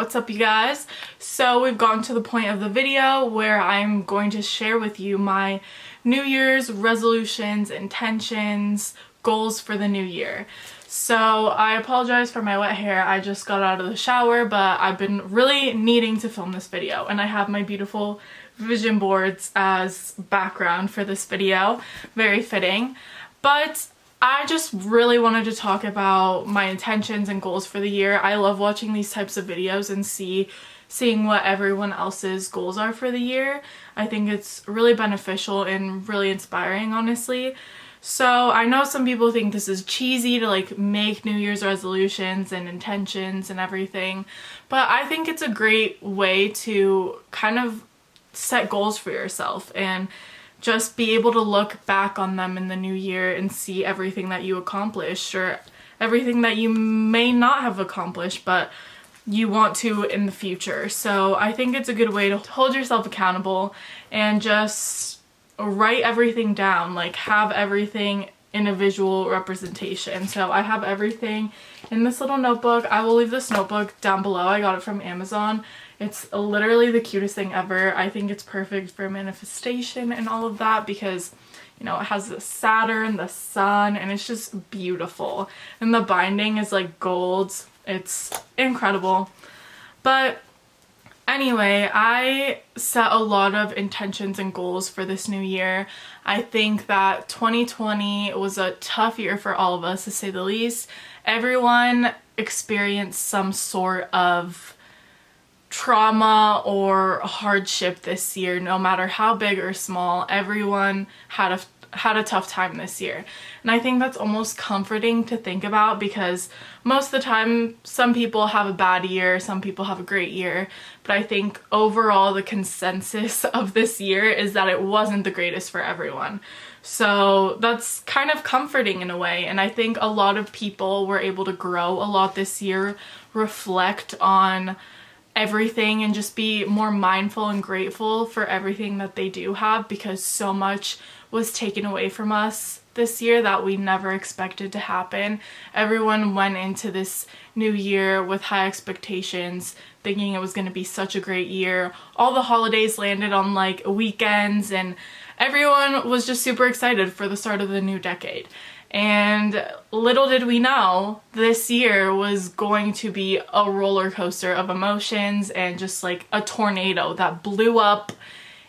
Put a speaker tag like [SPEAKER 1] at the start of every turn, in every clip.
[SPEAKER 1] What's up, you guys? So we've gotten to the point of the video where I'm going to share with you my New Year's resolutions, intentions, goals for the new year. So I apologize for my wet hair. I just got out of the shower, but I've been really needing to film this video, and I have my beautiful vision boards as background for this video. Very fitting. But I just really wanted to talk about my intentions and goals for the year. I love watching these types of videos and seeing what everyone else's goals are for the year. I think it's really beneficial and really inspiring, honestly. So I know some people think this is cheesy to like make New Year's resolutions and intentions and everything, but I think it's a great way to kind of set goals for yourself and just be able to look back on them in the new year and see everything that you accomplished or everything that you may not have accomplished but you want to in the future. So I think it's a good way to hold yourself accountable and just write everything down, like have everything in a visual representation. So I have everything in this little notebook. I will leave this notebook down below. I got it from Amazon. It's literally the cutest thing ever. I think it's perfect for manifestation and all of that because, you know, it has the Saturn, the sun, and it's just beautiful. And the binding is like gold. It's incredible. But anyway, I set a lot of intentions and goals for this new year. I think that 2020 was a tough year for all of us, to say the least. Everyone experienced some sort of trauma or hardship this year, no matter how big or small. Everyone had a tough time this year. And I think that's almost comforting to think about because most of the time some people have a bad year, some people have a great year, but I think overall the consensus of this year is that it wasn't the greatest for everyone. So that's kind of comforting in a way, and I think a lot of people were able to grow a lot this year, reflect on everything and just be more mindful and grateful for everything that they do have, because so much was taken away from us this year that we never expected to happen. Everyone went into this new year with high expectations, thinking it was going to be such a great year. All the holidays landed on like weekends and everyone was just super excited for the start of the new decade. And little did we know, this year was going to be a roller coaster of emotions and just like a tornado that blew up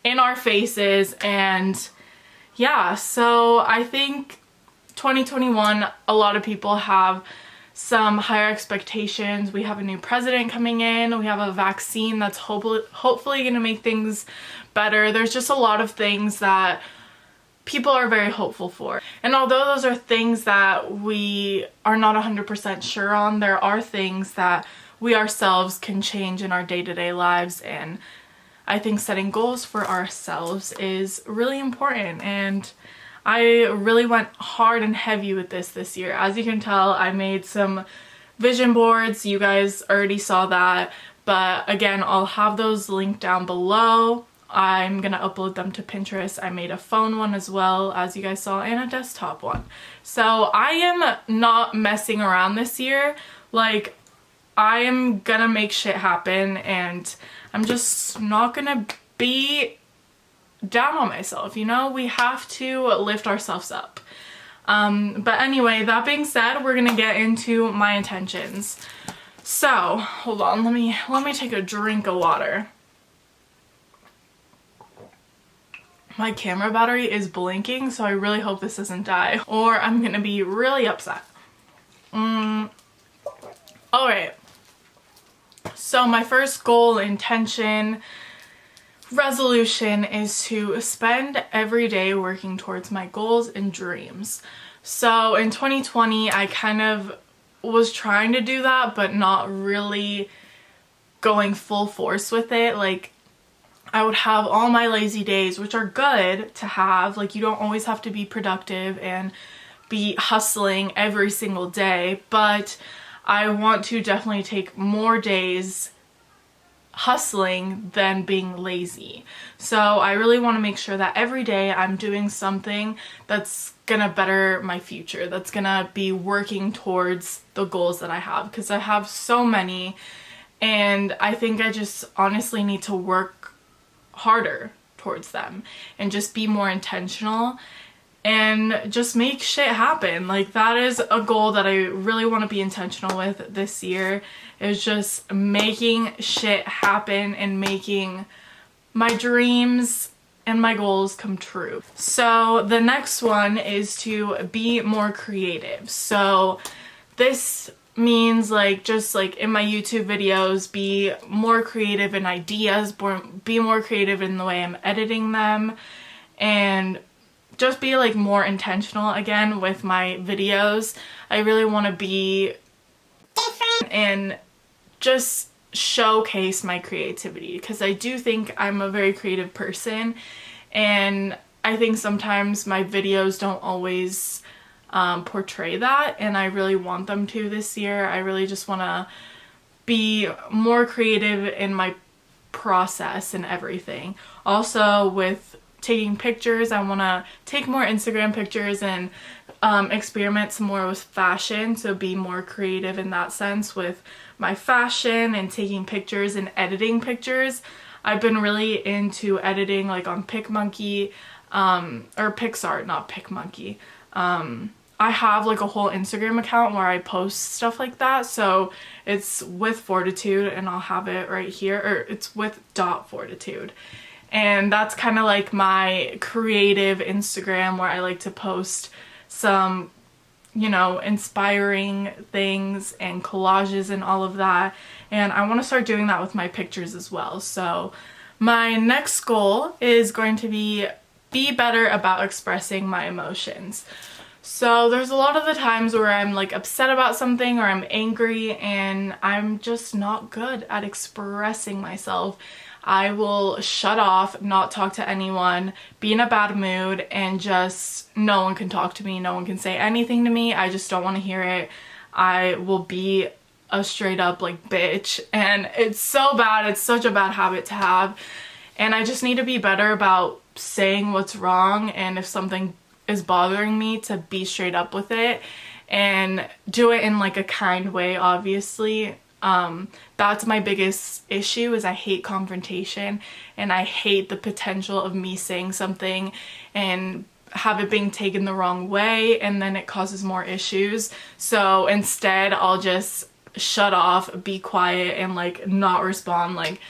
[SPEAKER 1] in our faces. And yeah, so I think 2021, a lot of people have some higher expectations. We have a new president coming in. We have a vaccine that's hopefully going to make things better. There's just a lot of things that people are very hopeful for. And although those are things that we are not 100% sure on, there are things that we ourselves can change in our day-to-day lives, and I think setting goals for ourselves is really important. And I really went hard and heavy with this year. As you can tell, I made some vision boards. You guys already saw that, but again, I'll have those linked down below. I'm gonna upload them to Pinterest. I made a phone one as well, as you guys saw, and a desktop one. So I am not messing around this year. Like, I am gonna make shit happen, and I'm just not gonna be down on myself, you know? We have to lift ourselves up. But anyway, that being said, we're gonna get into my intentions. So, hold on, let me take a drink of water. My camera battery is blinking, so I really hope this doesn't die, or I'm gonna be really upset. Alright, so my first goal, intention, resolution is to spend every day working towards my goals and dreams. So in 2020, I kind of was trying to do that, but not really going full force with it. Like, I would have all my lazy days, which are good to have. Like, you don't always have to be productive and be hustling every single day, but I want to definitely take more days hustling than being lazy. So I really want to make sure that every day I'm doing something that's gonna better my future, that's gonna be working towards the goals that I have, because I have so many, and I think I just honestly need to work harder towards them and just be more intentional and just make shit happen. Like, that is a goal that I really want to be intentional with this year, is just making shit happen and making my dreams and my goals come true. So the next one is to be more creative. So this means like just like in my YouTube videos, be more creative in ideas, be more creative in the way I'm editing them, and just be like more intentional again with my videos. I really want to be different and just showcase my creativity, because I do think I'm a very creative person, and I think sometimes my videos don't always portray that, and I really want them to this year. I really just want to be more creative in my process and everything. Also with taking pictures, I want to take more Instagram pictures and experiment some more with fashion, so be more creative in that sense with my fashion and taking pictures and editing pictures. I've been really into editing like on PicMonkey, or PixArt, not PicMonkey. I have like a whole Instagram account where I post stuff like that, so it's with Fortitude, and I'll have it right here, or it's with .fortitude. And that's kind of like my creative Instagram where I like to post some, you know, inspiring things and collages and all of that. And I want to start doing that with my pictures as well. So my next goal is going to be better about expressing my emotions. So there's a lot of the times where I'm like upset about something or I'm angry, and I'm just not good at expressing myself. I will shut off, not talk to anyone, be in a bad mood, and just no one can talk to me, no one can say anything to me. I just don't want to hear it. I will be a straight up like bitch, and it's so bad. It's such a bad habit to have, and I just need to be better about saying what's wrong, and if something is bothering me, to be straight up with it and do it in like a kind way, obviously. That's my biggest issue, is I hate confrontation, and I hate the potential of me saying something and have it being taken the wrong way, and then it causes more issues. So instead I'll just shut off, be quiet, and like not respond. Like,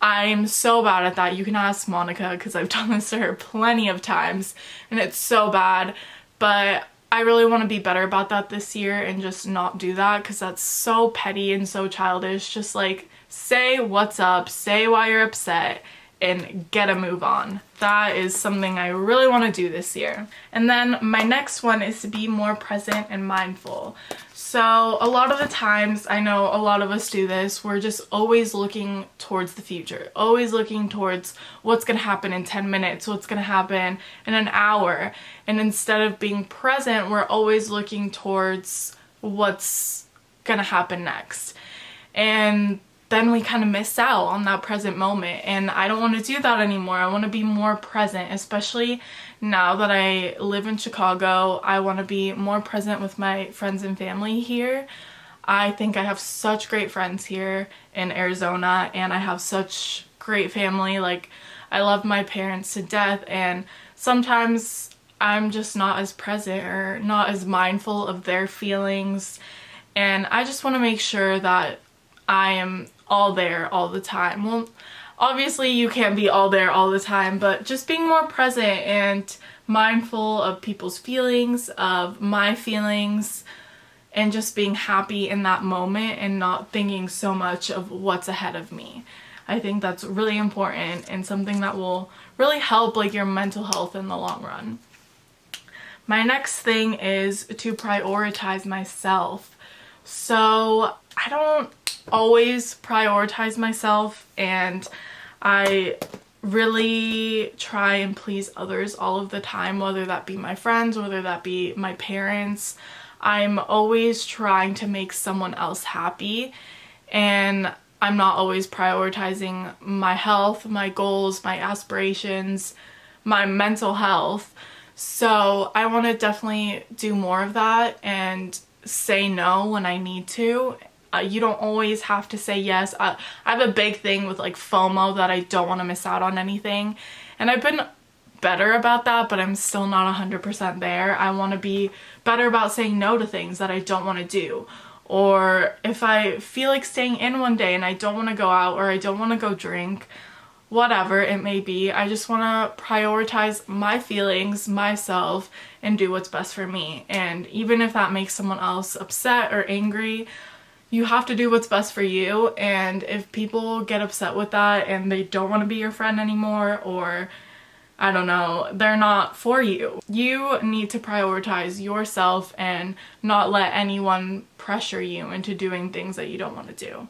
[SPEAKER 1] I'm so bad at that. You can ask Monica, because I've done this to her plenty of times, and it's so bad. But I really want to be better about that this year and just not do that, because that's so petty and so childish. Just like say what's up, say why you're upset, and get a move on. That is something I really want to do this year. And then my next one is to be more present and mindful. So a lot of the times, I know a lot of us do this, we're just always looking towards the future, always looking towards what's going to happen in 10 minutes, what's going to happen in an hour. And instead of being present, we're always looking towards what's going to happen next. And then we kind of miss out on that present moment, and I don't want to do that anymore. I want to be more present, especially now that I live in Chicago. I want to be more present with my friends and family here. I think I have such great friends here in Arizona, and I have such great family. Like, I love my parents to death, and sometimes I'm just not as present or not as mindful of their feelings, and I just want to make sure that I am all there all the time. Well, obviously you can't be all there all the time, but just being more present and mindful of people's feelings, of my feelings, and just being happy in that moment and not thinking so much of what's ahead of me. I think that's really important and something that will really help like your mental health in the long run. My next thing is to prioritize myself. So I don't always prioritize myself, and I really try and please others all of the time, whether that be my friends, whether that be my parents. I'm always trying to make someone else happy, and I'm not always prioritizing my health, my goals, my aspirations, my mental health. So I want to definitely do more of that and say no when I need to. You don't always have to say yes. I have a big thing with like FOMO, that I don't want to miss out on anything. And I've been better about that, but I'm still not 100% there. I want to be better about saying no to things that I don't want to do. Or if I feel like staying in one day and I don't want to go out, or I don't want to go drink, whatever it may be, I just want to prioritize my feelings, myself, and do what's best for me. And even if that makes someone else upset or angry, you have to do what's best for you. And if people get upset with that and they don't want to be your friend anymore, or I don't know, they're not for you, you need to prioritize yourself and not let anyone pressure you into doing things that you don't want to do.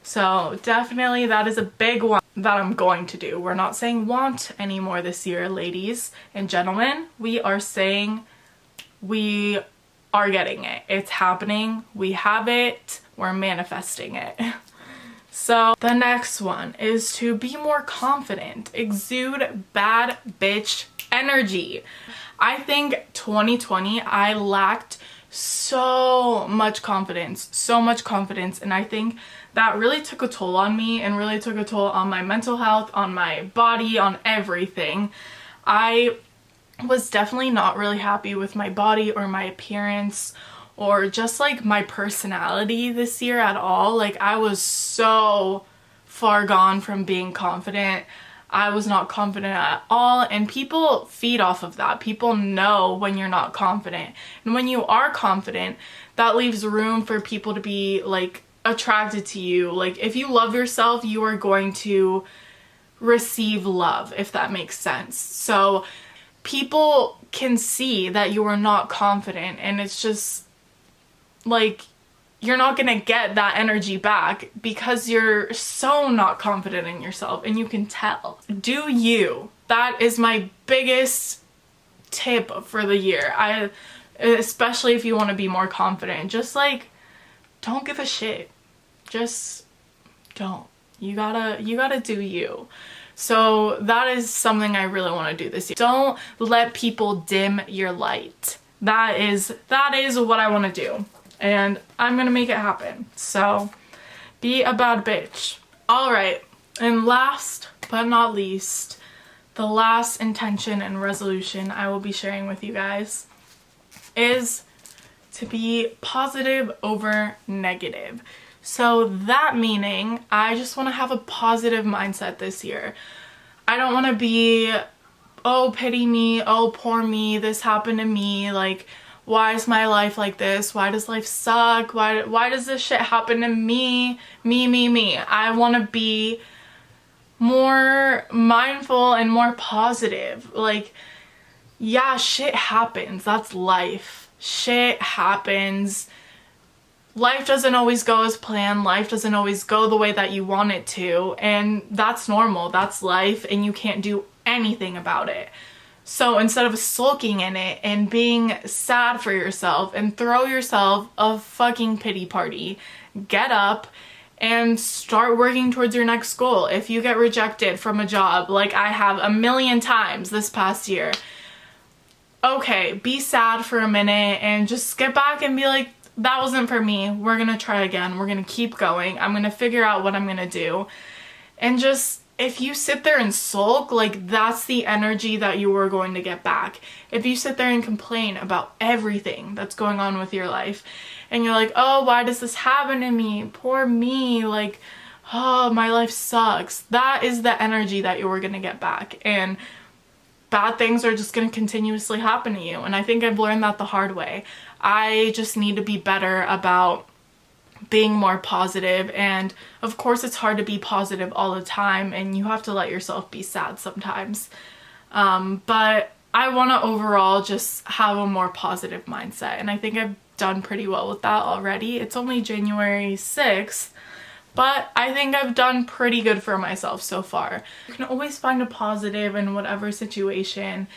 [SPEAKER 1] So definitely that is a big one that I'm going to do. We're not saying want anymore this year, ladies and gentlemen. We are saying we are getting it. It's happening. We have it. We're manifesting it. So the next one is to be more confident. Exude bad bitch energy. I think 2020 I lacked so much confidence, and I think that really took a toll on me and really took a toll on my mental health, on my body, on everything. I was definitely not really happy with my body or my appearance or just like my personality this year at all. Like, I was so far gone from being confident. I was not confident at all, and people feed off of that. People know when you're not confident, and when you are confident, that leaves room for people to be like attracted to you. Like, if you love yourself, you are going to receive love, if that makes sense. So people can see that you are not confident, and it's just like, you're not gonna get that energy back because you're so not confident in yourself, and you can tell. Do you. That is my biggest tip for the year. Especially if you want to be more confident, just like, don't give a shit. Just don't. You gotta do you. So that is something I really want to do this year. Don't let people dim your light. That is what I want to do. And I'm gonna make it happen. So be a bad bitch. Alright, and last but not least, the last intention and resolution I will be sharing with you guys is to be positive over negative. So that meaning, I just want to have a positive mindset this year. I don't want to be, oh, pity me, oh, poor me, this happened to me, like, why is my life like this? Why does life suck? Why does this shit happen to me? Me. I want to be more mindful and more positive. Like, yeah, shit happens. That's life. Shit happens. Life doesn't always go as planned. Life doesn't always go the way that you want it to. And that's normal. That's life, and you can't do anything about it. So instead of sulking in it and being sad for yourself and throw yourself a fucking pity party, get up and start working towards your next goal. If you get rejected from a job, like I have a million times this past year, okay, be sad for a minute and just get back and be like, that wasn't for me. We're gonna try again. We're gonna keep going. I'm gonna figure out what I'm gonna do. And just, if you sit there and sulk, like, that's the energy that you are going to get back. If you sit there and complain about everything that's going on with your life, and you're like, oh, why does this happen to me? Poor me. Like, oh, my life sucks. That is the energy that you are going to get back. And bad things are just going to continuously happen to you. And I think I've learned that the hard way. I just need to be better about being more positive, and of course it's hard to be positive all the time, and you have to let yourself be sad sometimes, but I want to overall just have a more positive mindset, and I think I've done pretty well with that already. It's only January 6th, but I think I've done pretty good for myself so far. You can always find a positive in whatever situation,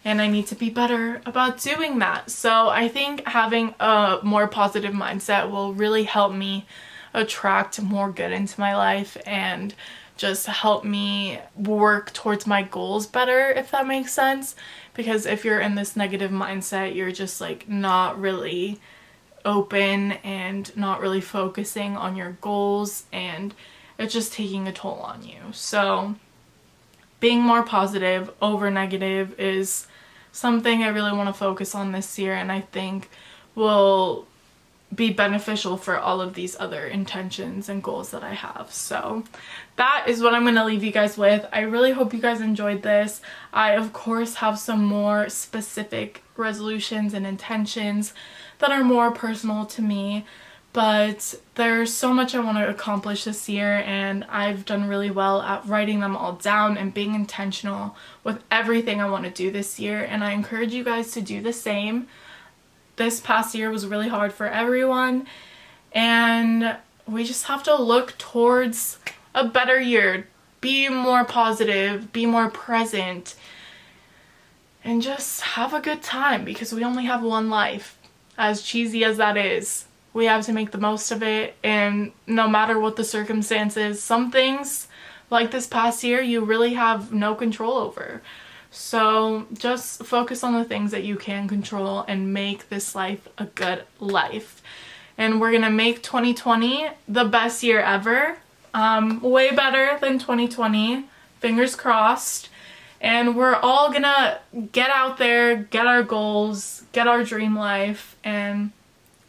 [SPEAKER 1] and I need to be better about doing that. So I think having a more positive mindset will really help me attract more good into my life and just help me work towards my goals better, if that makes sense. Because if you're in this negative mindset, you're just like not really open and not really focusing on your goals, and it's just taking a toll on you. So being more positive over negative is something I really want to focus on this year, and I think will be beneficial for all of these other intentions and goals that I have. So that is what I'm going to leave you guys with. I really hope you guys enjoyed this. I of course have some more specific resolutions and intentions that are more personal to me, but there's so much I want to accomplish this year, and I've done really well at writing them all down and being intentional with everything I want to do this year, and I encourage you guys to do the same. This past year was really hard for everyone, and we just have to look towards a better year. Be more positive, be more present, and just have a good time, because we only have one life. As cheesy as that is, we have to make the most of it, and no matter what the circumstances, some things like this past year you really have no control over. So just focus on the things that you can control and make this life a good life. And we're gonna make 2020 the best year ever. Way better than 2020. Fingers crossed. And we're all gonna get out there, get our goals, get our dream life, and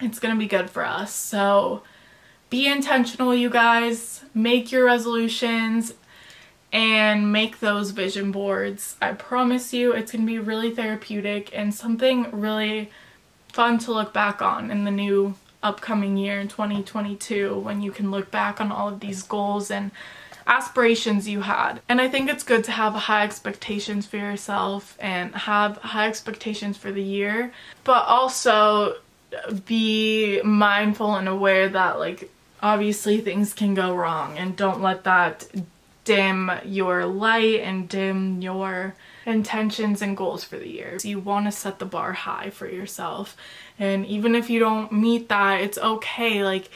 [SPEAKER 1] it's gonna be good for us. So be intentional, you guys. Make your resolutions and make those vision boards. I promise you it's going to be really therapeutic and something really fun to look back on in the new upcoming year in 2022, when you can look back on all of these goals and aspirations you had. And I think it's good to have high expectations for yourself and have high expectations for the year, but also be mindful and aware that, like, obviously things can go wrong, and don't let that dim your light and dim your intentions and goals for the year. So you want to set the bar high for yourself, and even if you don't meet that, it's okay. Like,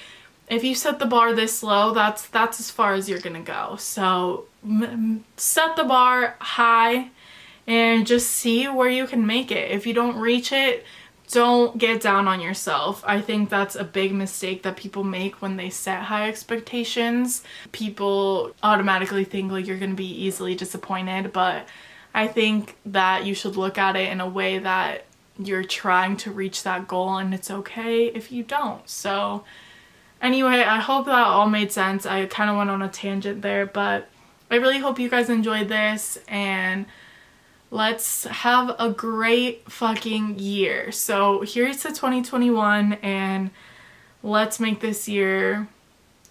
[SPEAKER 1] if you set the bar this low, that's as far as you're gonna go. So set the bar high and just see where you can make it. If you don't reach it, don't get down on yourself. I think that's a big mistake that people make when they set high expectations. People automatically think like you're going to be easily disappointed, but I think that you should look at it in a way that you're trying to reach that goal, and it's okay if you don't. So anyway, I hope that all made sense. I kind of went on a tangent there, but I really hope you guys enjoyed this, and let's have a great fucking year. So here's to 2021, and let's make this year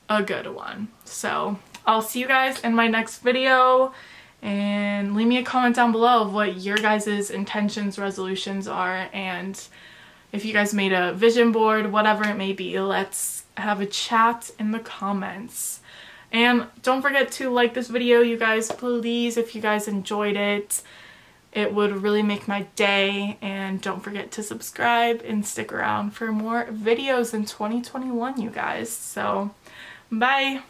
[SPEAKER 1] a good one. So I'll see you guys in my next video, and leave me a comment down below of what your guys' intentions, resolutions are, and if you guys made a vision board, whatever it may be. Let's have a chat in the comments. And don't forget to like this video, you guys, please, if you guys enjoyed it. It would really make my day, and don't forget to subscribe and stick around for more videos in 2021, you guys. So, bye!